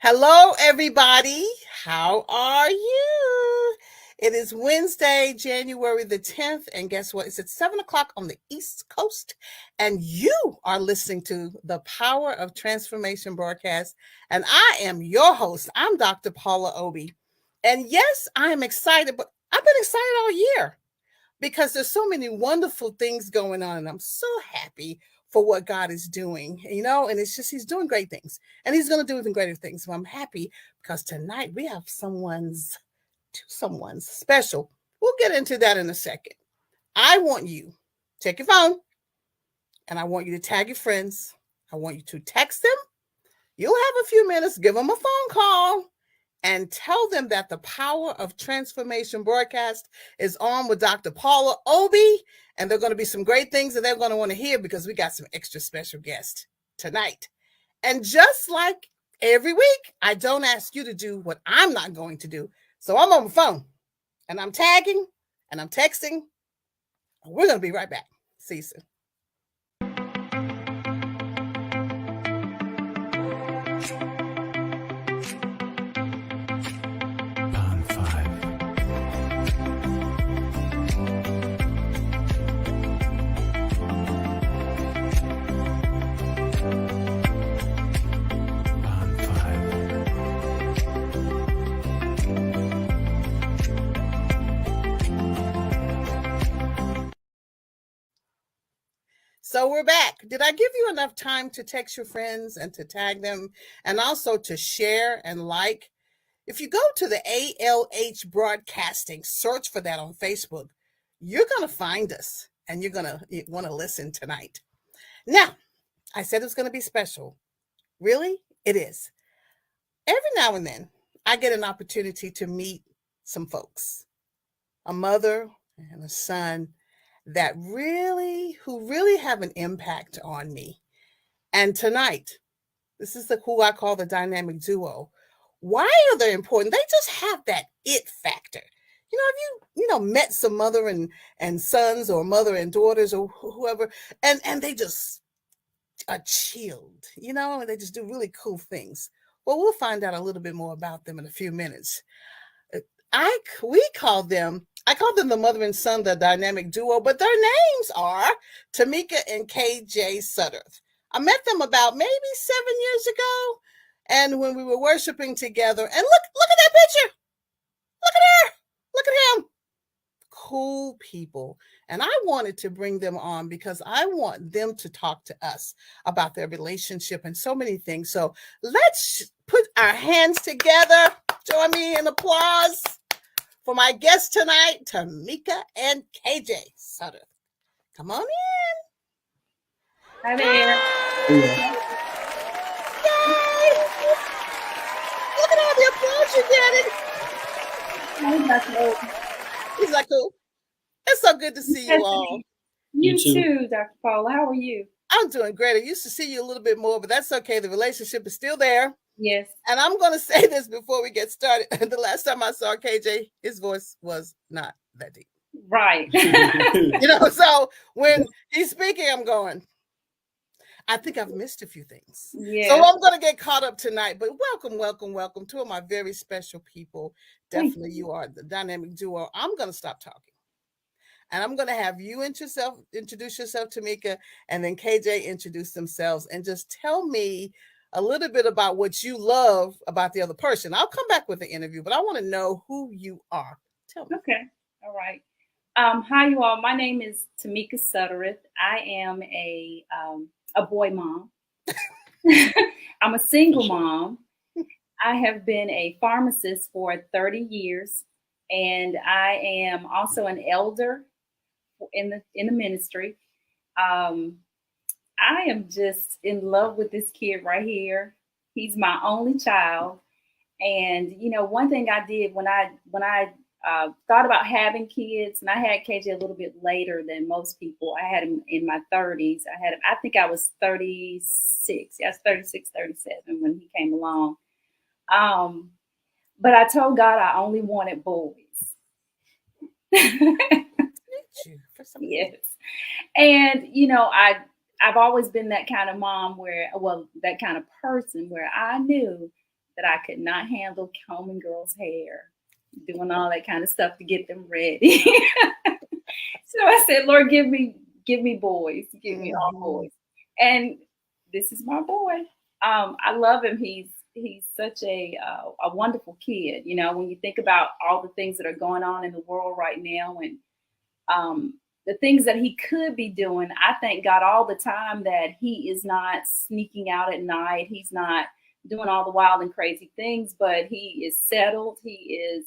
Hello, everybody. How are you? It is Wednesday, January the 10th. And guess what? It's at 7 o'clock on the East Coast. And you are listening to the Power of Transformation broadcast. And I am your host. I'm Dr. Paula Obie. And yes, I am excited, but I've been excited all year because there's so many wonderful things going on. And I'm so happy for what God is doing, and it's just, he's doing great things and he's going to do even greater things. So I'm happy because tonight we have someone's special. We'll get into that in a second. I want you take your phone and I want you to tag your friends. I want you to text them. You'll have a few minutes, give them a phone call and tell them that the Power of Transformation broadcast is on with Dr. Paula Obie. And there are going to be some great things that they're going to want to hear because we got some extra special guests tonight. And just like every week, I don't ask you to do what I'm not going to do. So I'm on the phone and I'm tagging and I'm texting. We're going to be right back. See you soon. So we're back. Did I give you enough time to text your friends and to tag them and also to share and like? If you go to the ALH Broadcasting, search for that on Facebook, you're going to find us and you're going to want to listen tonight. Now, I said it's going to be special. Really? It is. Every now and then, I get an opportunity to meet some folks, a mother and a son who really have an impact on me. And tonight, this is who I call the dynamic duo. Why are they important? They just have that it factor. Have you met some mother and sons or mother and daughters or whoever, and they just are chilled, and they just do really cool things. Well, we'll find out a little bit more about them in a few minutes. I call them the mother and son, the dynamic duo, but their names are Tamika and KJ Sutterth. I met them about maybe 7 years ago, and when we were worshiping together, and look at that picture. Look at her. Look at him. Cool people. And I wanted to bring them on because I want them to talk to us about their relationship and so many things. So let's put our hands together. Join me in applause for my guests tonight, Tamika and KJ Sutter. Come on in. Hi there. Yay! Look at all the applause you're getting. Is that cool? It's so good to see you all. You too, Dr. Paula. How are you? I'm doing great. I used to see you a little bit more, but that's okay. The relationship is still there. Yes. And I'm going to say this before we get started. The last time I saw KJ, his voice was not that deep. Right. So when he's speaking, I'm going, I think I've missed a few things. Yeah. So I'm going to get caught up tonight. But welcome. Two of my very special people. Definitely you are the dynamic duo. I'm going to stop talking. And I'm going to have you introduce yourself, Tamika, and then KJ introduce themselves and just tell me a little bit about what you love about the other person. I'll come back with the interview, but I want to know who you are. Tell me. Okay. All right. Hi, you all. My name is Tamika Suttereth. I am a boy mom. I'm a single mom. I have been a pharmacist for 30 years, and I am also an elder in the ministry. I am just in love with this kid right here. He's my only child. And, one thing I did when I thought about having kids, and I had KJ a little bit later than most people. I had him in my 30s. I think I was 36. Yeah, I was 36, 37 when he came along. But I told God I only wanted boys. Yes. And, I've always been that kind of mom that kind of person where I knew that I could not handle combing girls' hair, doing all that kind of stuff to get them ready. So I said, Lord, give me boys, give me all boys. And this is my boy. I love him. He's such a wonderful kid. You know, when you think about all the things that are going on in the world right now, and the things that he could be doing, I thank God all the time that he is not sneaking out at night. He's not doing all the wild and crazy things, but he is settled. He's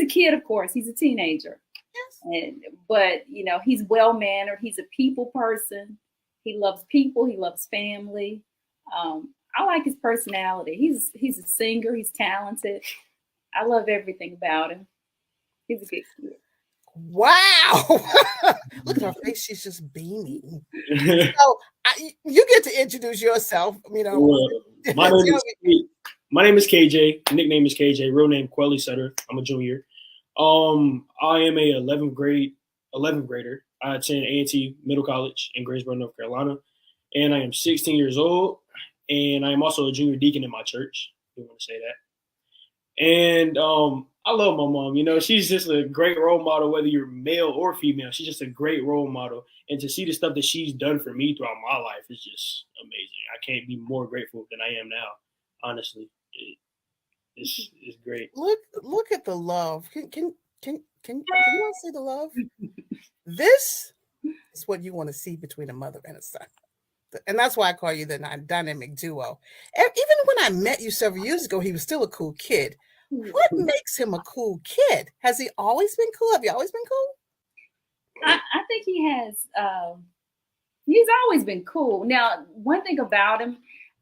a kid, of course. He's a teenager. Yes. But you know, he's well mannered. He's a people person. He loves people. He loves family. I like his personality. He's a singer. He's talented. I love everything about him. He's a good kid. Wow. Look at her face. She's just beaming. So you get to introduce yourself. You know, well, my name is KJ. Nickname is KJ. Real name Quelly Sutter. I'm a junior. I am a 11th grader. I attend A&T Middle College in Greensboro, North Carolina, and I am 16 years old. And I am also a junior deacon in my church. If you want to say that. And I love my mom. You know, she's just a great role model, whether you're male or female. She's just a great role model. And to see the stuff that she's done for me throughout my life is just amazing. I can't be more grateful than I am now. Honestly, it's great. Look at the love. Can you all see the love? This is what you want to see between a mother and a son. And that's why I call you the dynamic duo. And even when I met you several years ago, he was still a cool kid. What makes him a cool kid? Has he always been cool? Have you always been cool? I think he has. He's always been cool. Now, one thing about him,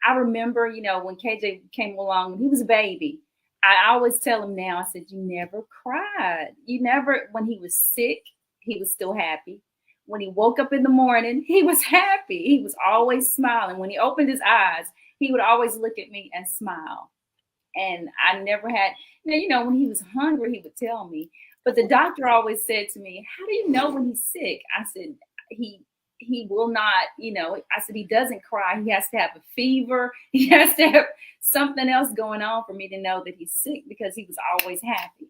I remember, you know, when KJ came along, when he was a baby, I always tell him now, I said, you never cried. You never, when he was sick, he was still happy. When he woke up in the morning, he was happy. He was always smiling. When he opened his eyes, he would always look at me and smile. And I never had, you know, when he was hungry, he would tell me. But the doctor always said to me, how do you know when he's sick? I said, he will not, you know, I said, he doesn't cry. He has to have a fever. He has to have something else going on for me to know that he's sick, because he was always happy.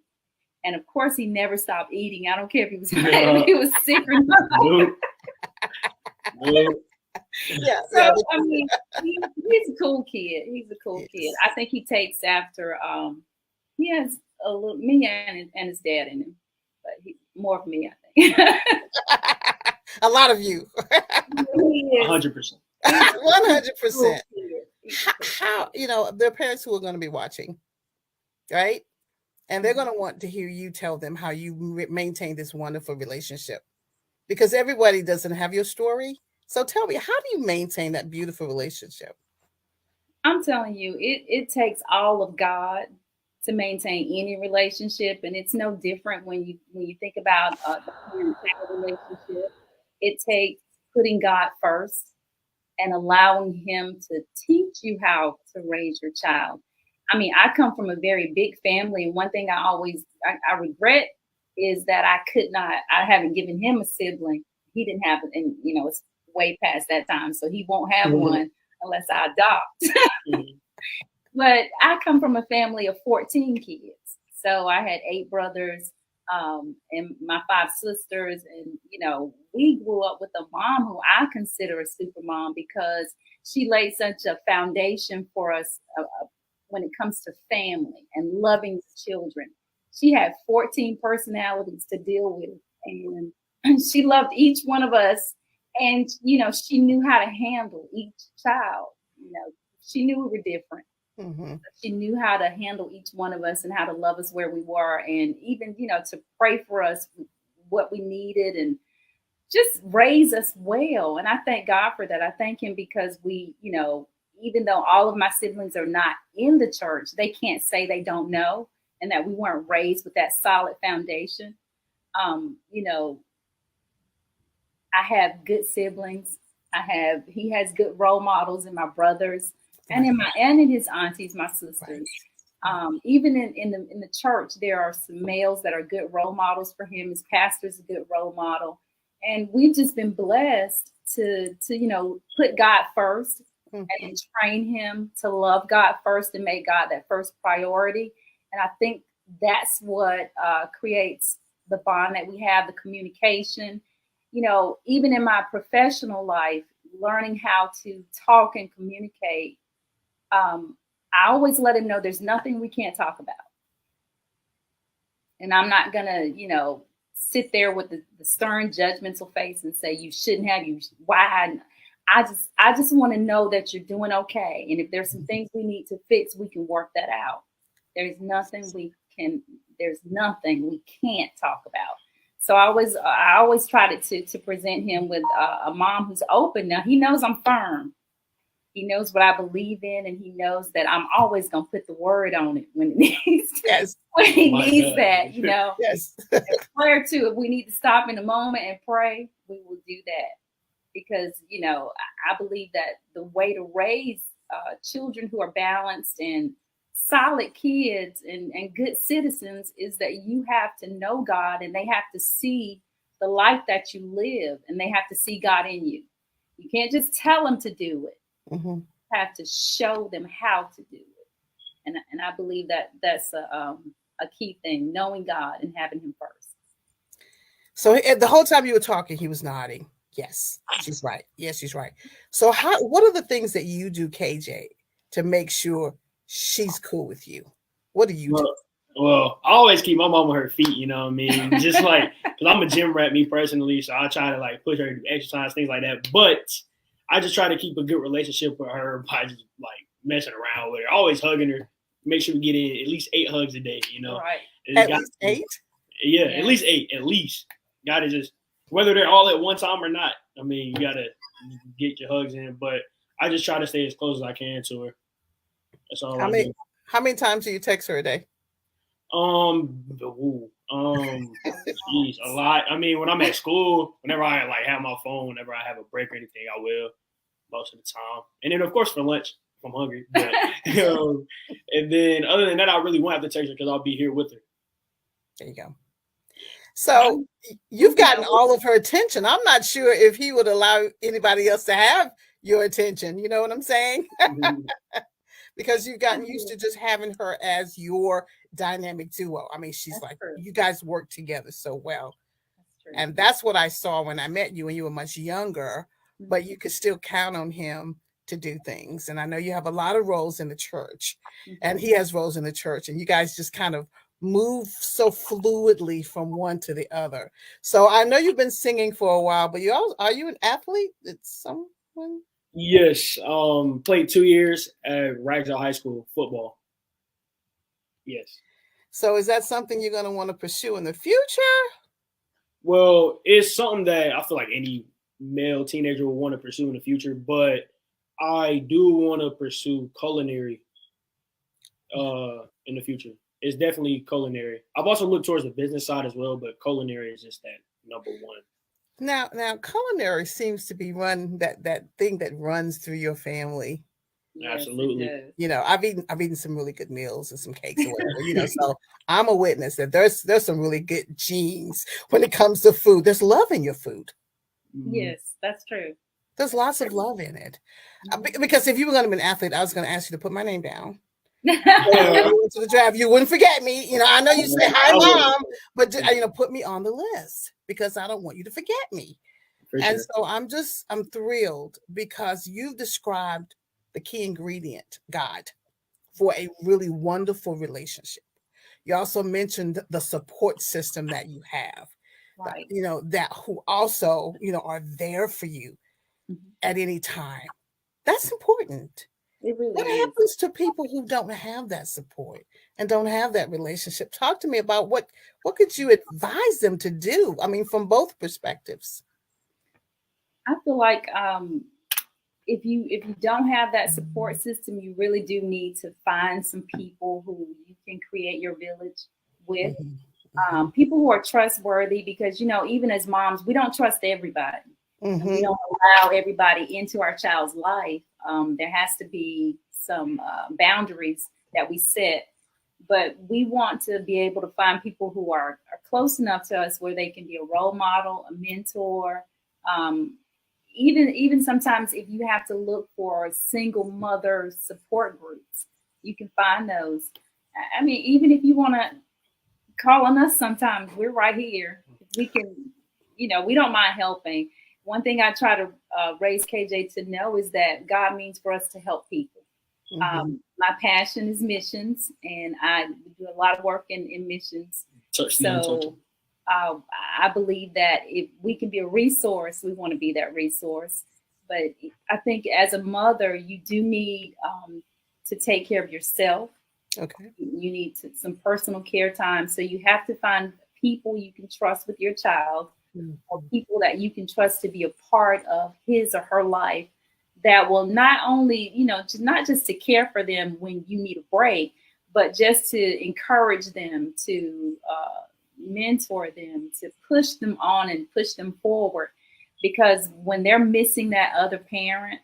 And of course, he never stopped eating. I don't care if he was if he was sick or not. Yeah. So I mean, he's a cool kid. He's a cool kid. I think he takes after. He has a little me and his dad in him, but he's more of me, I think. A lot of you. 100%. 100%. How, you know, there are parents who are going to be watching, right? And they're going to want to hear you tell them how you maintain this wonderful relationship, because everybody doesn't have your story. So tell me, how do you maintain that beautiful relationship? I'm telling you, it takes all of God to maintain any relationship, and it's no different when you think about the parent-child relationship. It takes putting God first and allowing Him to teach you how to raise your child. I mean, I come from a very big family, and one thing I regret is that I haven't given him a sibling. He didn't have it, and you know, it's way past that time, so he won't have one unless I adopt. But I come from a family of 14 kids. So I had 8 brothers and my 5 sisters. And, you know, we grew up with a mom who I consider a super mom, because she laid such a foundation for us when it comes to family and loving children. She had 14 personalities to deal with, and she loved each one of us. And, you know, she knew how to handle each child. You know, she knew we were different. Mm-hmm. She knew how to handle each one of us and how to love us where we were, and even, you know, to pray for us what we needed and just raise us well. And I thank God for that. I thank Him, because we, you know, even though all of my siblings are not in the church, they can't say they don't know, and that we weren't raised with that solid foundation. You know, I have good siblings. He has good role models in my brothers and in his aunties, my sisters. Even in the church, there are some males that are good role models for him. His pastor's a good role model. And we've just been blessed to, you know, put God first and train him to love God first and make God that first priority. And I think that's what creates the bond that we have, the communication. You know, even in my professional life, learning how to talk and communicate, I always let him know there's nothing we can't talk about. And I'm not gonna, you know, sit there with the stern judgmental face and say you shouldn't have, you why. I just want to know that you're doing okay. And if there's some things we need to fix, we can work that out. There's nothing we can't talk about. So I always tried to present him with a mom who's open. Now he knows I'm firm. He knows what I believe in, and he knows that I'm always gonna put the word on it when it needs to, Yes. when he needs that, you know. Yes. Prayer too. If we need to stop in a moment and pray, we will do that. Because, you know, I believe that the way to raise children who are balanced and solid kids and good citizens is that you have to know God, and they have to see the life that you live, and they have to see God in you. You can't just tell them to do it. You have to show them how to do it. And I believe that that's a key thing, knowing God and having him first. So the whole time you were talking, he was nodding. Yes, she's right. Yes, she's right. So what are the things that you do, KJ, to make sure she's cool with you? What do you do? Well, I always keep my mom on her feet, you know what I mean? Just like, because I'm a gym rat, me personally, so I try to like push her to do exercise, things like that. But I just try to keep a good relationship with her by just like messing around with her, always hugging her, make sure we get in at least 8 hugs a day, you know? Right. At least 8? Yeah, at least 8, at least. Gotta just, whether they're all at one time or not, I mean, you gotta get your hugs in. But I just try to stay as close as I can to her. That's all I do. How many times do you text her a day? Geez, a lot. I mean, when I'm at school, whenever I like have my phone, whenever I have a break or anything, I will most of the time. And then of course for lunch if I'm hungry. But, and then other than that, I really won't have to text her because I'll be here with her. There you go. So you've gotten all of her attention. I'm not sure if he would allow anybody else to have your attention. You know what I'm saying? Because you've gotten used to just having her as your dynamic duo. I mean, she's that's like, true. You guys work together so well. That's and that's what I saw when I met you when you were much younger, but you could still count on him to do things. And I know you have a lot of roles in the church, and he has roles in the church, and you guys just kind of move so fluidly from one to the other. So I know you've been singing for a while, but are you an athlete? It's someone? Yes. Played 2 years at Ragsdale High School football. Yes. So is that something you're going to want to pursue in the future? Well, it's something that I feel like any male teenager will want to pursue in the future, but I do want to pursue culinary in the future. It's definitely culinary. I've also looked towards the business side as well, but culinary is just that number one. Now, culinary seems to be that thing that runs through your family. Yes, absolutely. You know, I've eaten some really good meals and some cakes or whatever. You know, so I'm a witness that there's some really good genes when it comes to food. There's love in your food. Yes, that's true. There's lots of love in it. Because if you were going to be an athlete, I was going to ask you to put my name down. To the draft, you wouldn't forget me. You know, I know you say hi, Mom, but you know, put me on the list because I don't want you to forget me. And so I'm thrilled because you've described the key ingredient, God, for a really wonderful relationship. You also mentioned the support system that you have, right? You know, that who also, you know, are there for you at any time. That's important. Really what happens to people who don't have that support and don't have that relationship? Talk to me about what could you advise them to do? I mean, from both perspectives. I feel like if you don't have that support system, you really do need to find some people who you can create your village with. People who are trustworthy, because, you know, even as moms, we don't trust everybody. We don't allow everybody into our child's life. There has to be some boundaries that we set, but we want to be able to find people who are close enough to us where they can be a role model, a mentor, even sometimes if you have to look for single mother support groups, you can find those. I mean, even if you want to call on us sometimes, we're right here. We can, we don't mind helping. One thing I try to raise KJ to know is that God means for us to help people. My passion is missions, and I do a lot of work in missions. So I believe that if we can be a resource, we want to be that resource. But I think as a mother, you do need to take care of yourself. Okay. You need some personal care time. So you have to find people you can trust with your child, or people that you can trust to be a part of his or her life, that will not only, not just to care for them when you need a break, but just to encourage them, to mentor them, to push them on and push them forward. Because when they're missing that other parent,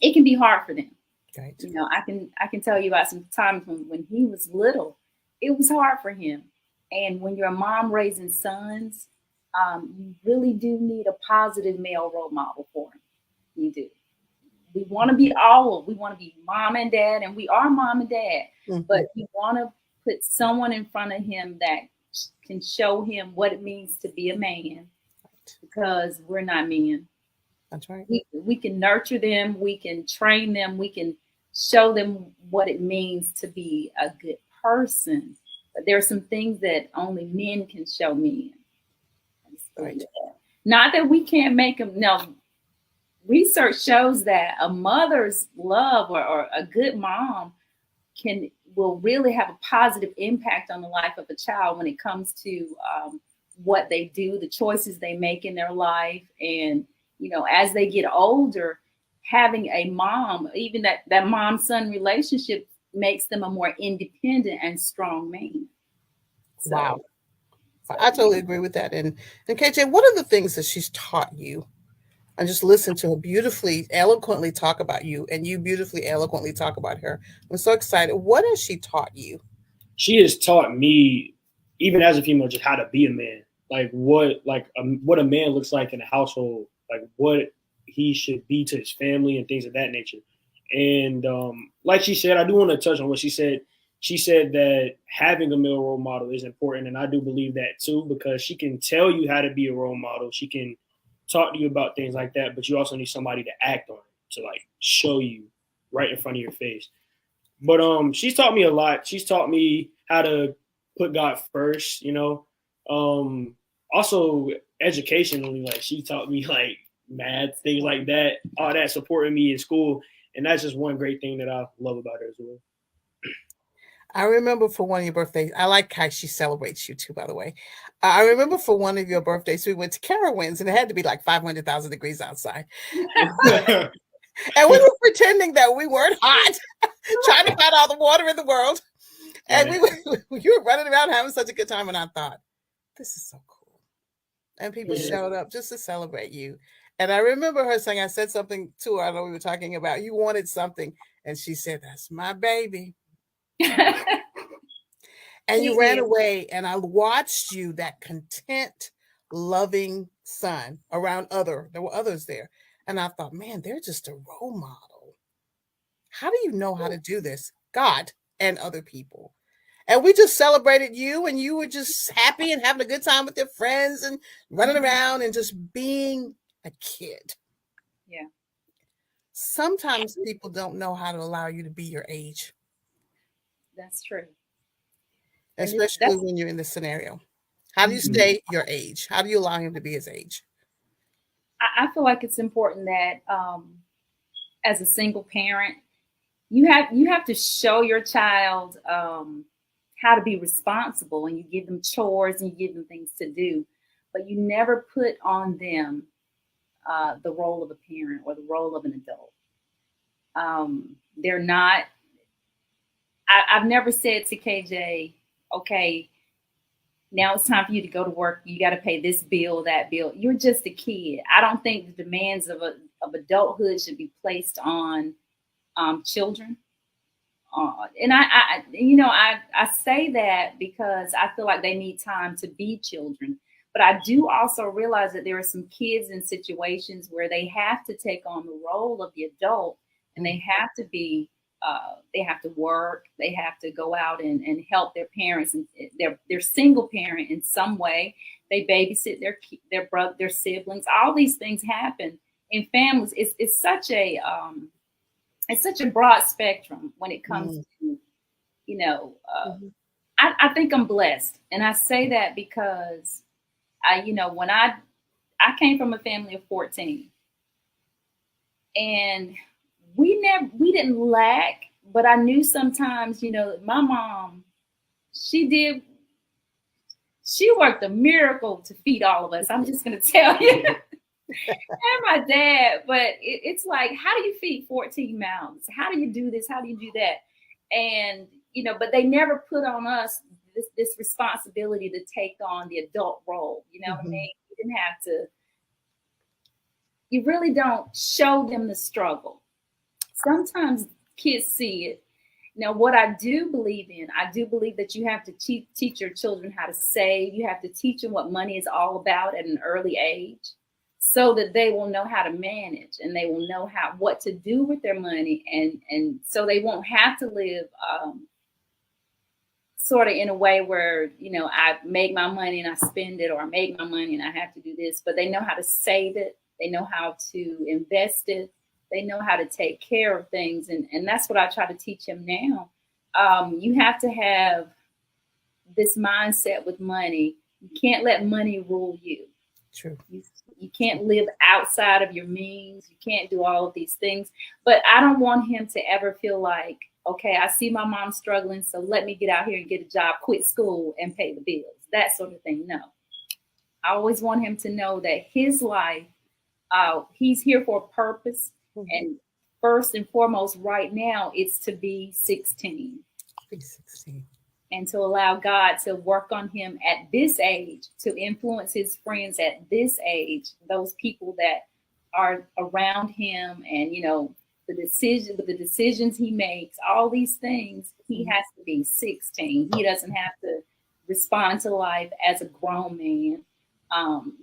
it can be hard for them. Right. I can tell you about some times when he was little, it was hard for him. And when you're a mom raising sons, you really do need a positive male role model for him. You do. We want to be we want to be mom and dad, and we are mom and dad, but you want to put someone in front of him that can show him what it means to be a man, because we're not men. That's right. We can nurture them, we can train them, we can show them what it means to be a good person. But there are some things that only men can show men. Right. Not that we can't make them. No, research shows that a mother's love or a good mom will really have a positive impact on the life of a child when it comes to what they do, the choices they make in their life. And, as they get older, having a mom, even that mom-son relationship, makes them a more independent and strong man. So, wow. I totally agree with that. And KJ, what are the things that she's taught you? I just listened to her beautifully, eloquently talk about you, and you beautifully, eloquently talk about her. I'm so excited. What has she taught you? She has taught me, even as a female, just how to be a man. Like what a man looks like in a household, like what he should be to his family and things of that nature. And like she said, I do want to touch on what she said. She said that having a male role model is important, and I do believe that too, because she can tell you how to be a role model. She can talk to you about things like that, but you also need somebody to act on it, to like show you right in front of your face. But she's taught me a lot. She's taught me how to put God first, Also educationally, like she taught me like math, things like that, all that, supporting me in school. And that's just one great thing that I love about her as well. I remember for one of your birthdays, I like how she celebrates you too, by the way. I remember for one of your birthdays, we went to Carowinds and it had to be like 500,000 degrees outside. And we were pretending that we weren't hot, trying to find all the water in the world. And you were running around having such a good time. And I thought, this is so cool. And people showed up just to celebrate you. And I remember her saying, I said something to her, I know we were talking about, you wanted something. And she said, that's my baby. And you ran away, and I watched you, that content, loving son, around there were others there. And I thought, man, they're just a role model. How do you know how to do this? God and other people. And we just celebrated you, and you were just happy and having a good time with your friends and running around and just being a kid. Yeah. Sometimes people don't know how to allow you to be your age. That's true. Especially when you're in this scenario. How do you stay your age? How do you allow him to be his age? I feel like it's important that as a single parent, you have to show your child how to be responsible, and you give them chores and you give them things to do, but you never put on them the role of a parent or the role of an adult. They're not. I've never said to KJ, okay, now it's time for you to go to work. You got to pay this bill, that bill. You're just a kid. I don't think the demands of adulthood should be placed on children. And I say that because I feel like they need time to be children. But I do also realize that there are some kids in situations where they have to take on the role of the adult, and they have to be, they have to work, they have to go out and help their parents, and they're single parent in some way. They babysit their brother, their siblings. All these things happen in families. It's such a broad spectrum when it comes to, I think I'm blessed, and I say that because when I came from a family of 14, and we didn't lack, but I knew sometimes, my mom, she worked a miracle to feed all of us. I'm just going to tell you. And my dad, but it's like, how do you feed 14 mouths? How do you do this? How do you do that? And, but they never put on us this responsibility to take on the adult role. You know what I mean? You didn't have to, you really don't show them the struggle. Sometimes kids see it. Now, what I do believe that you have to teach your children how to save. You have to teach them what money is all about at an early age, so that they will know how to manage, and they will know what to do with their money, and so they won't have to live sort of in a way where, I make my money and I spend it, or I make my money and I have to do this, but they know how to save it. They know how to invest it. They know how to take care of things. And that's what I try to teach him now. You have to have this mindset with money. You can't let money rule you. True. You can't live outside of your means. You can't do all of these things. But I don't want him to ever feel like, okay, I see my mom struggling, so let me get out here and get a job, quit school, and pay the bills. That sort of thing. No. I always want him to know that his life, he's here for a purpose. And first and foremost, right now, it's to be 16. Be 16. And to allow God to work on him at this age, to influence his friends at this age, those people that are around him, and, the decisions he makes, all these things, he has to be 16. He doesn't have to respond to life as a grown man.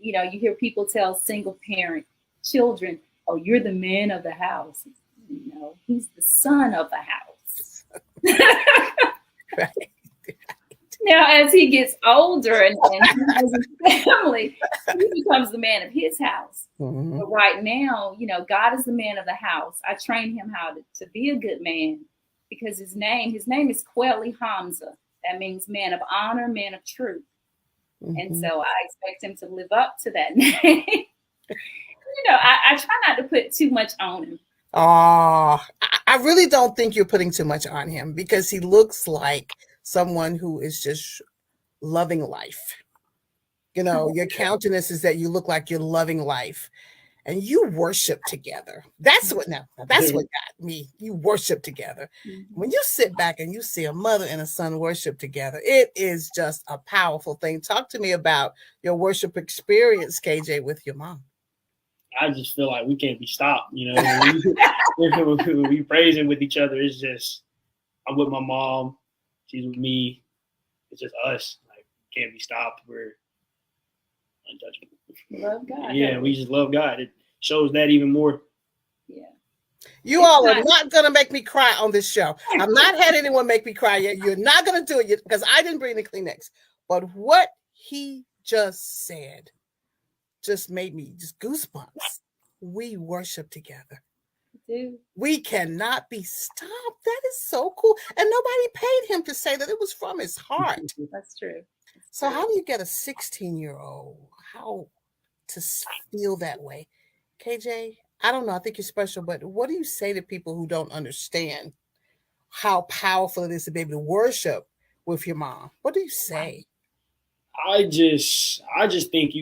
You hear people tell single parent children, oh, you're the man of the house. He's the son of the house. Right. Now, as he gets older and he has his family, he becomes the man of his house. But right now, God is the man of the house. I train him how to be a good man, because his name is Kweli Hamza. That means man of honor, man of truth. And so I expect him to live up to that name. I try not to put too much on him. Oh, I really don't think you're putting too much on him, because he looks like someone who is just loving life. Your countenance is that you look like you're loving life, and you worship together. That's what got me. You worship together. When you sit back and you see a mother and a son worship together, it is just a powerful thing. Talk to me about your worship experience, KJ, with your mom. I just feel like we can't be stopped. When we praising with each other, it's just, I'm with my mom, she's with me. It's just us. Like, can't be stopped. We're untouchable. Love God. Yeah, we just love God. It shows that even more. Yeah. You all are not going to make me cry on this show. I've not had anyone make me cry yet. You're not going to do it yet, because I didn't bring the Kleenex. But what he just said just made me just goosebumps. We worship together. We cannot be stopped. That is so cool. And nobody paid him to say that. It was from his heart. That's true. So how do you get a 16-year-old how to feel that way? KJ, I don't know. I think you're special, but what do you say to people who don't understand how powerful it is to be able to worship with your mom? What do you say? I just think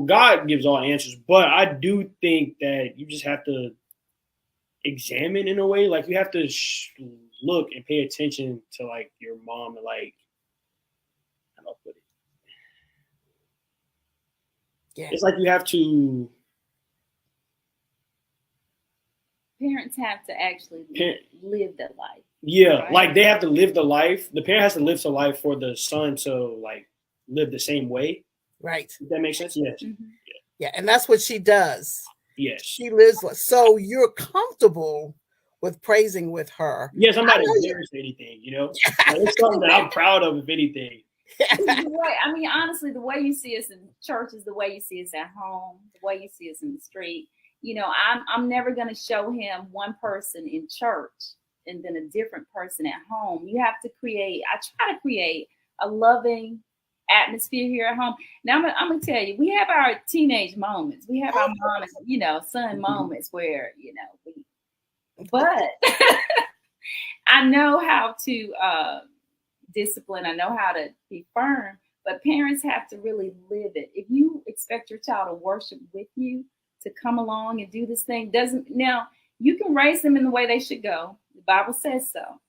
God gives all answers, but I do think that you just have to examine in a way. Like, you have to look and pay attention to, like, your mom, and, like, how do I put it? Yeah. It's like you have to. Parents have to actually live their life. Yeah, right? Like, they have to live the life. The parent has to live the life for the son to, like, live the same way. Right. Does that make sense? Yes. Mm-hmm. Yeah. And that's what she does. Yes. She lives. So you're comfortable with praising with her. Yes, I'm not embarrassed or anything, Like, it's something that I'm proud of, if anything. The way, I mean, honestly, the way you see us in church is the way you see us at home, the way you see us in the street. I'm never going to show him one person in church and then a different person at home. I try to create a loving atmosphere here at home. Now, I'm going to tell you, we have our teenage moments. We have our mom, son moments where, but I know how to discipline. I know how to be firm, but parents have to really live it. If you expect your child to worship with you, to come along and do this thing, now you can raise them in the way they should go. The Bible says so.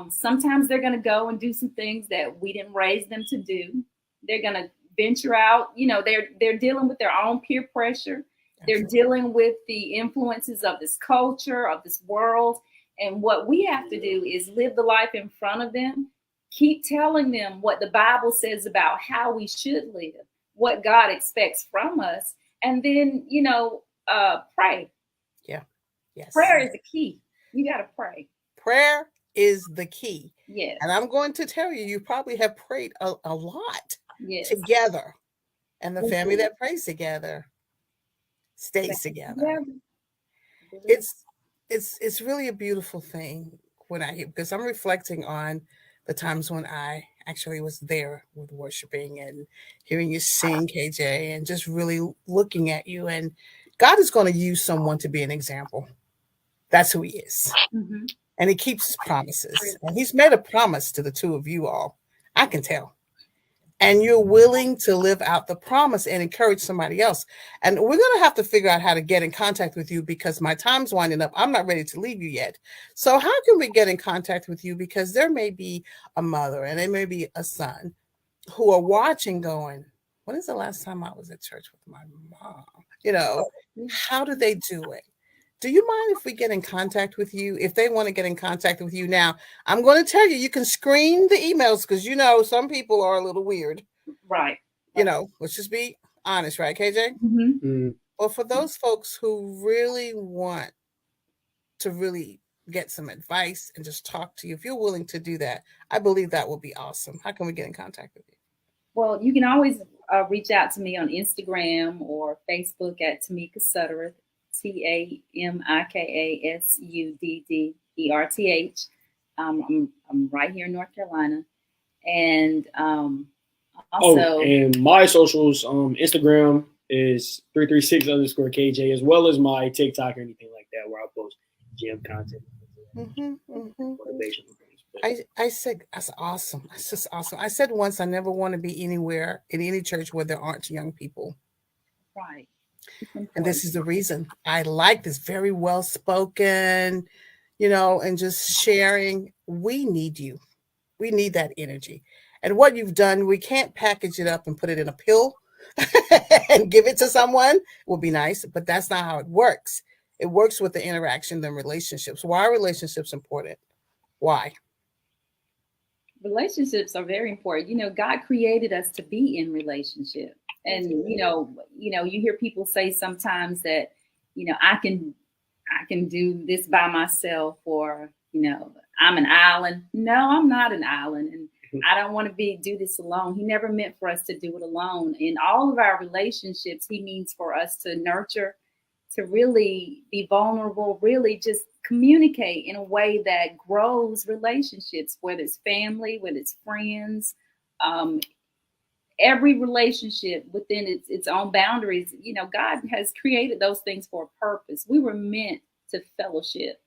Sometimes they're going to go and do some things that we didn't raise them to do. They're going to venture out. They're dealing with their own peer pressure. They're dealing with the influences of this culture, of this world. And what we have to do is live the life in front of them. Keep telling them what the Bible says about how we should live, what God expects from us. And then, pray. Yeah. Yes. Prayer is the key. You got to pray. Prayer is the key. Yes. And I'm going to tell you, you probably have prayed a lot together. And the family that prays together stays together. Yeah. It's really a beautiful thing when I hear, because I'm reflecting on the times when I actually was there with worshiping and hearing you sing, KJ, and just really looking at you. And God is going to use someone to be an example. That's who he is. Mm-hmm. And he keeps his promises. And he's made a promise to the two of you all. I can tell. And you're willing to live out the promise and encourage somebody else. And we're going to have to figure out how to get in contact with you, because my time's winding up. I'm not ready to leave you yet. So how can we get in contact with you? Because there may be a mother and there may be a son who are watching going, when is the last time I was at church with my mom? How do they do it? Do you mind if we get in contact with you? If they want to get in contact with you now, I'm going to tell you, you can screen the emails, because some people are a little weird. Right. Let's just be honest, right, KJ? Mm-hmm. Mm. Well, for those folks who really want to really get some advice and just talk to you, if you're willing to do that, I believe that will be awesome. How can we get in contact with you? Well, you can always reach out to me on Instagram or Facebook at Tamika Sudderth. TAMIKASUDDERTH. I'm right here in North Carolina, and also. And my socials, Instagram is 336_KJ, as well as my TikTok or anything like that, where I post gym content, motivation. I said that's awesome. That's just awesome. I said once, I never want to be anywhere in any church where there aren't young people. Right. And this is the reason I like this. Very well spoken, and just sharing. We need you. We need that energy. And what you've done, we can't package it up and put it in a pill and give it to someone. It would be nice, but that's not how it works. It works with the interaction, the relationships. Why are relationships important? Why? Relationships are very important. God created us to be in relationship. And you hear people say sometimes that I can do this by myself, or I'm an island. No, I'm not an island, and I don't want to do this alone. He never meant for us to do it alone. In all of our relationships, he means for us to nurture, to really be vulnerable, really just communicate in a way that grows relationships, whether it's family, whether it's friends. Every relationship within its own boundaries, God has created those things for a purpose. We were meant to fellowship,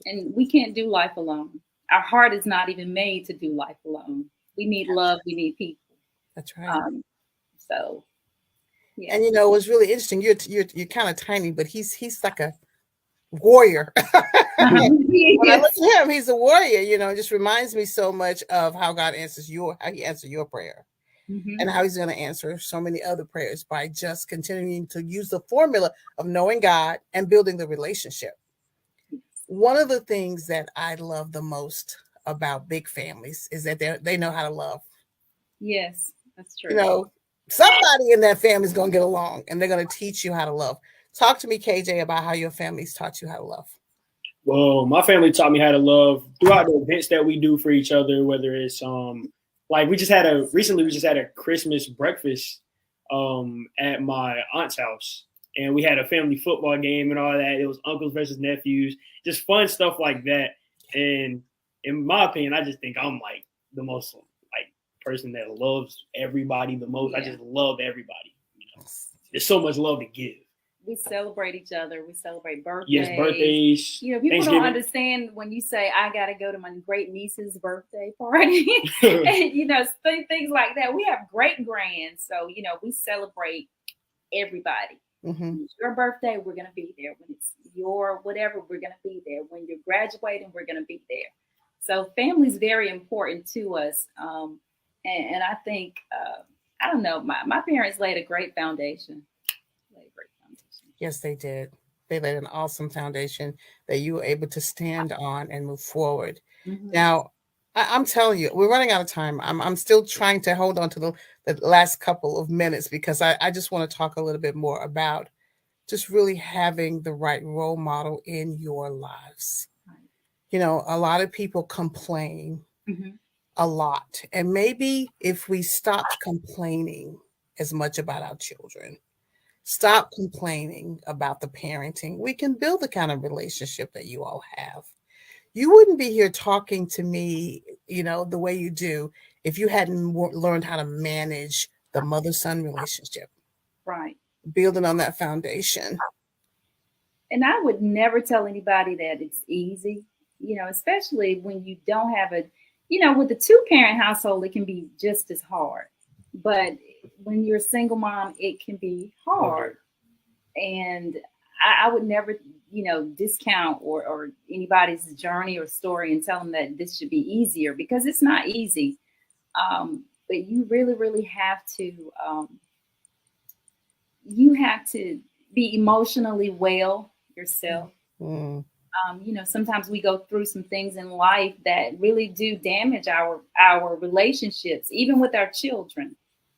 and we can't do life alone. Our heart is not even made to do life alone. We need love. We need people. That's right. So, yeah. And it was really interesting. You're kind of tiny, but he's like a warrior. When I look at him, he's a warrior. It just reminds me so much of how God answers how he answered your prayer. Mm-hmm. And how he's going to answer so many other prayers by just continuing to use the formula of knowing God and building the relationship. One of the things that I love the most about big families is that they know how to love. Yes, that's true. Somebody in that family is going to get along, and they're going to teach you how to love. Talk to me, KJ, about how your family's taught you how to love. Well, my family taught me how to love throughout the events that we do for each other, whether it's like we just had a Christmas breakfast at my aunt's house, and we had a family football game and all that. It was uncles versus nephews, just fun stuff like that. And in my opinion, I just think I'm like the most like person that loves everybody the most. Yeah. I just love everybody. You know, there's so much love to give. We celebrate each other. We celebrate birthdays. Yes, birthdays. You know, people don't understand when you say, I got to go to my great niece's birthday party. And, you know, things like that. We have great grands. So, you know, we celebrate everybody. Mm-hmm. When it's your birthday, we're going to be there. When it's your whatever, we're going to be there. When you're graduating, we're going to be there. So family is very important to us. And I think, I don't know, my parents laid a great foundation. Yes, they did. They laid an awesome foundation that you were able to stand on and move forward. Mm-hmm. Now, I'm telling you, we're running out of time. I'm still trying to hold on to the last couple of minutes because I just want to talk a little bit more about just really having the right role model in your lives. Right. You know, a lot of people complain mm-hmm. a lot. And maybe if we stopped complaining as much about our children, stop complaining about the parenting, we can build the kind of relationship that you all have. You wouldn't be here talking to me, you know, the way you do if you hadn't learned how to manage the mother-son relationship. Right. Building on that foundation. And I would never tell anybody that it's easy, you know, especially when you don't have you know, with a 2-parent household, it can be just as hard. But when you're a single mom, it can be hard. And I would never, you know, discount or anybody's journey or story and tell them that this should be easier because it's not easy. But you really, really have to, be emotionally well yourself. Mm. You know, sometimes we go through some things in life that really do damage our relationships, even with our children.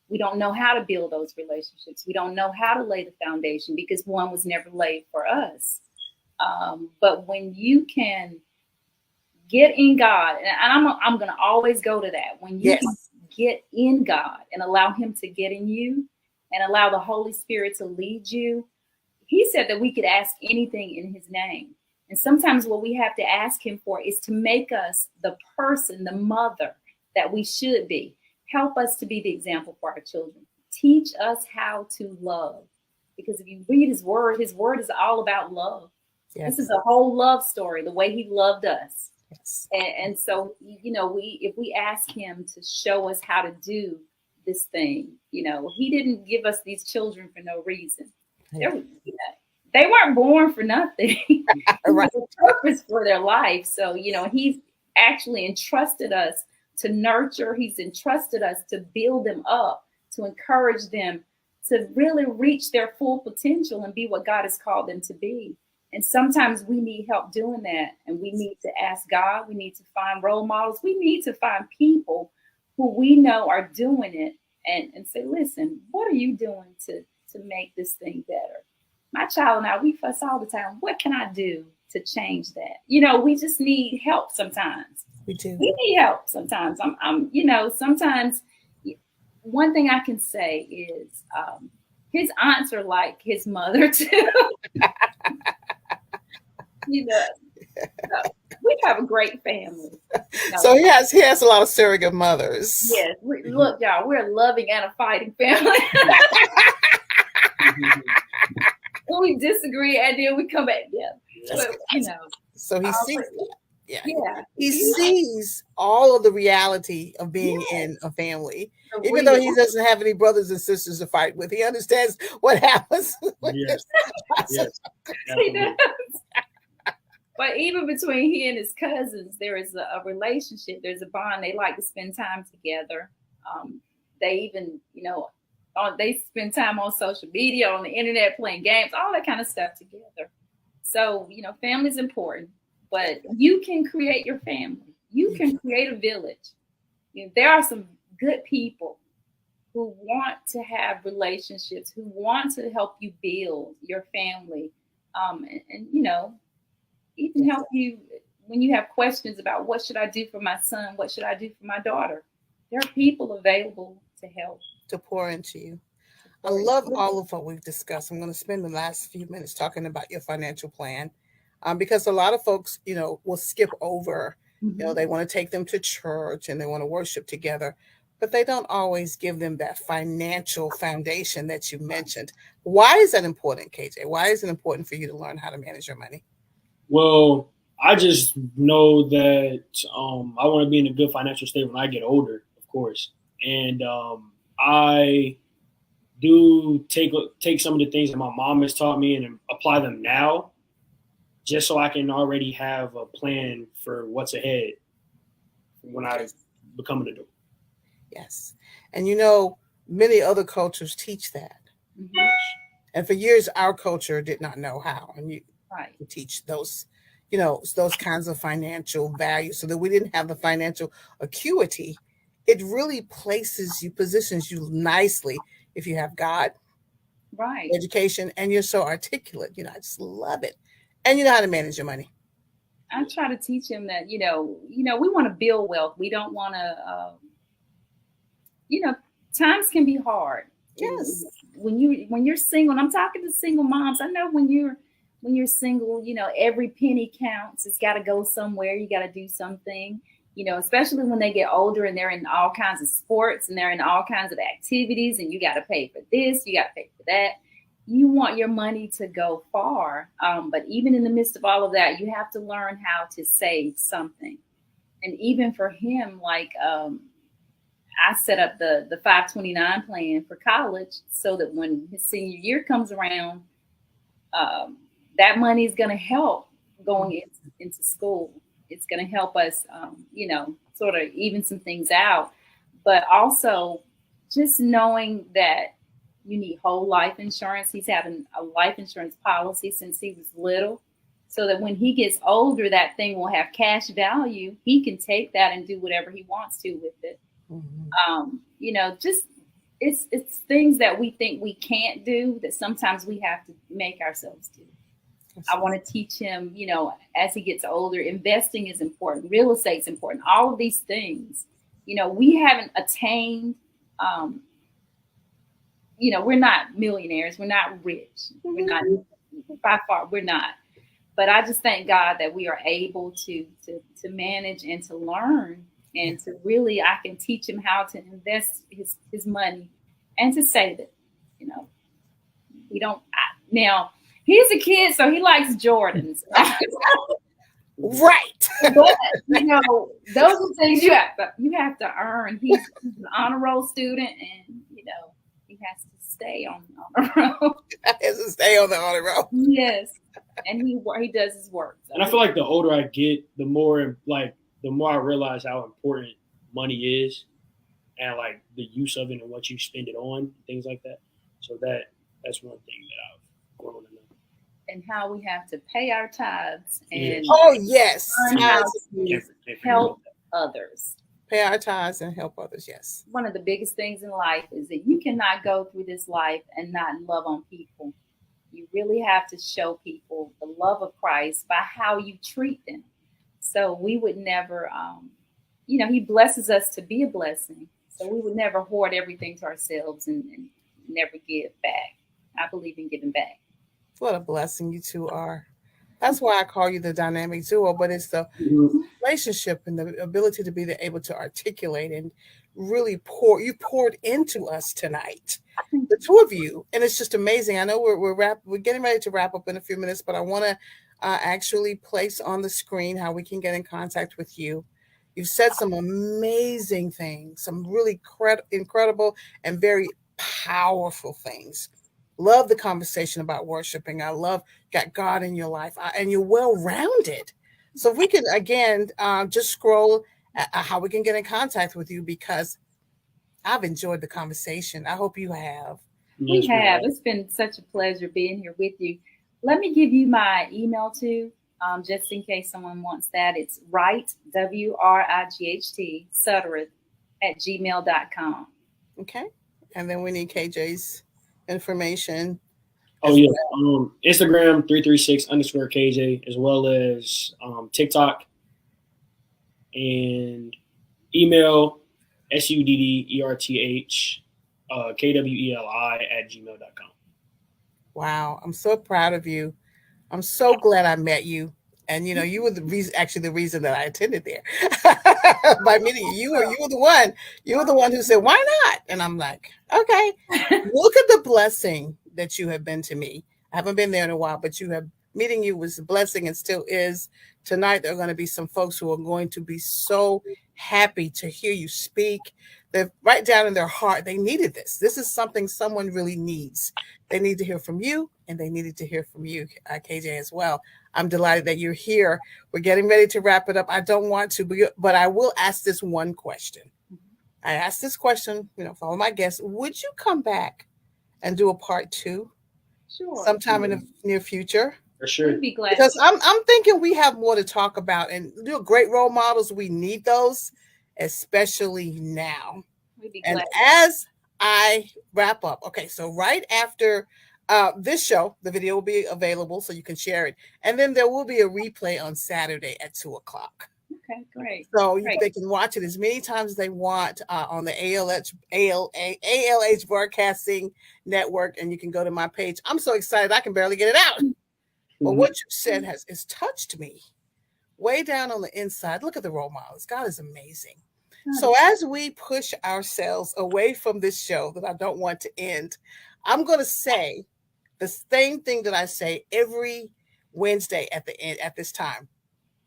We don't know how to build those relationships. We don't know how to lay the foundation because one was never laid for us. But when you can get in God, and I'm going to always go to that. When you can get in God and allow him to get in you and allow the Holy Spirit to lead you, he said that we could ask anything in his name. And sometimes what we have to ask him for is to make us the person, the mother that we should be. Help us to be the example for our children. Teach us how to love. Because if you read his word is all about love. Yes. This is a whole love story, the way he loved us. Yes. And so, you know, if we ask him to show us how to do this thing, you know, he didn't give us these children for no reason. They weren't born for nothing. Right. There's a purpose for their life. So, you know, he's actually entrusted us to nurture. He's entrusted us to build them up, to encourage them to really reach their full potential and be what God has called them to be. And sometimes we need help doing that. And we need to ask God. We need to find role models. We need to find people who we know are doing it and say, listen, what are you doing to make this thing better? My child and I, we fuss all the time. What can I do to change that? You know, we just need help sometimes. We do. We need help sometimes. You know, sometimes one thing I can say is his aunts are like his mother too. You know, so we have a great family. So he has a lot of surrogate mothers. Yes. Look, y'all, we're a loving and a fighting family. We disagree and then we come back together. But, you know. So he sees that. He sees all of the reality of being in a family. Even though he doesn't have any brothers and sisters to fight with, he understands what happens. Yes. He does. But even between he and his cousins, there is a relationship. There's a bond. They like to spend time together. They even, you know, they spend time on social media, on the internet, playing games, all that kind of stuff together. So, you know, family is important, but you can create your family. You can create a village. You know, there are some good people who want to have relationships, who want to help you build your family, and you know, even help you when you have questions about what should I do for my son, what should I do for my daughter. There are people available to help. To pour into you. I Or love all of what we've discussed. I'm going to spend the last few minutes talking about your financial plan, because a lot of folks, will skip over. They want to take them to church and they want to worship together, but they don't always give them that financial foundation that you mentioned. Why is that important, KJ? Why is it important for you to learn how to manage your money? Well, I just know that I want to be in a good financial state when I get older, of course, and I do take some of the things that my mom has taught me and apply them now, just so I can already have a plan for what's ahead when I become an adult. Yes. And many other cultures teach that. Mhm. And for years, our culture did not know how. And you Right. teach those kinds of financial values so that we didn't have the financial acuity. It really positions you nicely if you have God, Right. education, and you're so articulate. I just love it. And you know how to manage your money. I try to teach him that, we want to build wealth. We don't want to, times can be hard. Yes. When you're single, and I'm talking to single moms, I know when you're single, every penny counts. It's got to go somewhere. You got to do something, especially when they get older and they're in all kinds of sports and they're in all kinds of activities, and you got to pay for this, you got to pay for that. You want your money to go far. But even in the midst of all of that, you have to learn how to save something. And even for him, like, I set up the 529 plan for college so that when his senior year comes around, that money is going to help going into school. It's going to help us, sort of even some things out. But also just knowing that you need whole life insurance. He's having a life insurance policy since he was little, so that when he gets older, that thing will have cash value. He can take that and do whatever he wants to with it. Just it's things that we think we can't do that sometimes we have to make ourselves do. I want to teach him, as he gets older, investing is important, real estate's important, all of these things. We haven't attained, we're not millionaires, we're not rich, we're not, by far, we're not. But I just thank God that we are able to manage and to learn. And to really, I can teach him how to invest his money and to save it. We don't, now he's a kid, so he likes Jordans. Right. But, those are things you have to earn. He's an honor roll student, and, he has to stay on the honor roll. He has to stay on the honor roll. Yes. And he does his work. So. And I feel like the older I get, the more I realize how important money is, and like the use of it and what you spend it on, things like that. So that's one thing that I've grown to know. And how we have to pay our tithes and yes, learn how to help others. Pay our tithes and help others. Yes. One of the biggest things in life is that you cannot go through this life and not love on people. You really have to show people the love of Christ by how you treat them. So we would never, he blesses us to be a blessing. So we would never hoard everything to ourselves and never give back. I believe in giving back. What a blessing you two are. That's why I call you the dynamic duo, but it's the relationship and the ability to be able to articulate and really poured into us tonight, the two of you. And it's just amazing. I know we're getting ready to wrap up in a few minutes, but I want to actually place on the screen how we can get in contact with you. You've said some amazing things, some really incredible and very powerful things. Love the conversation about worshiping. I love got God in your life, and you're well-rounded. So if we can, again, just scroll how we can get in contact with you, because I've enjoyed the conversation. I hope you have. We have. It's been such a pleasure being here with you. Let me give you my email too, just in case someone wants that. It's Wright, WRIGHT, Suttereth @gmail.com. Okay. And then we need KJ's information Oh as yeah. well. Instagram 336_KJ, as well as TikTok, and email SUDDERTH KWELI@gmail.com. Wow, I'm so proud of you. I'm so glad I met you. And you know, you were the reason, actually the reason that I attended there. By meeting you, you were the one who said, "Why not?" And I'm like, "Okay." Look at the blessing that you have been to me. I haven't been there in a while, but you have meeting you was a blessing and still is. Tonight there are going to be some folks who are going to be so happy to hear you speak. They're right down in their heart. They needed this. This is something someone really needs. They need to hear from you, and they needed to hear from you, KJ, as well. I'm delighted that you're here. We're getting ready to wrap it up. I don't want to, but I will ask this one question. I asked this question, you know, for all my guests. Would you come back and do a part 2 Sure. sometime in the near future? For sure. We'd be glad. Because I'm thinking we have more to talk about, and you're great role models. We need those, especially now. We'd be And glad. as I wrap up, okay, so right after this show, the video will be available so you can share it. And then there will be a replay on Saturday at 2:00. Okay, great. So Great. they can watch it as many times as they want on the ALH Broadcasting Network, and you can go to my page. I'm so excited I can barely get it out. But what you said has touched me way down on the inside. Look at the role models. God is amazing. So as we push ourselves away from this show that I don't want to end, I'm going to say the same thing that I say every Wednesday at the end at this time.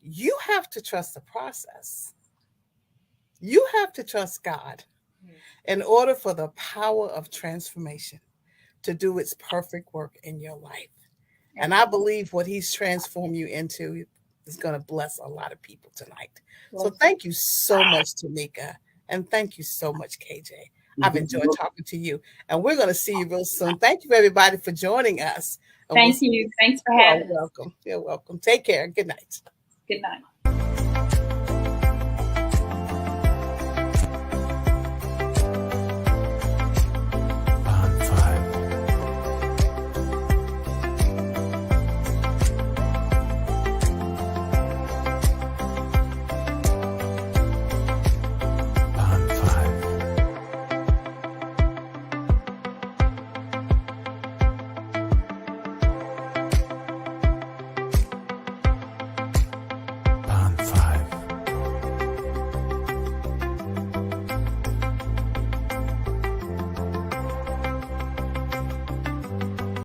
You have to trust the process. You have to trust God in order for the power of transformation to do its perfect work in your life. And I believe what he's transformed you into is going to bless a lot of people tonight. So thank you so much, Tamika. And thank you so much, KJ. I've enjoyed talking to you. And we're going to see you real soon. Thank you, everybody, for joining us. Thank you. Thanks for having us. You're welcome. You're welcome. Take care. Good night. Good night.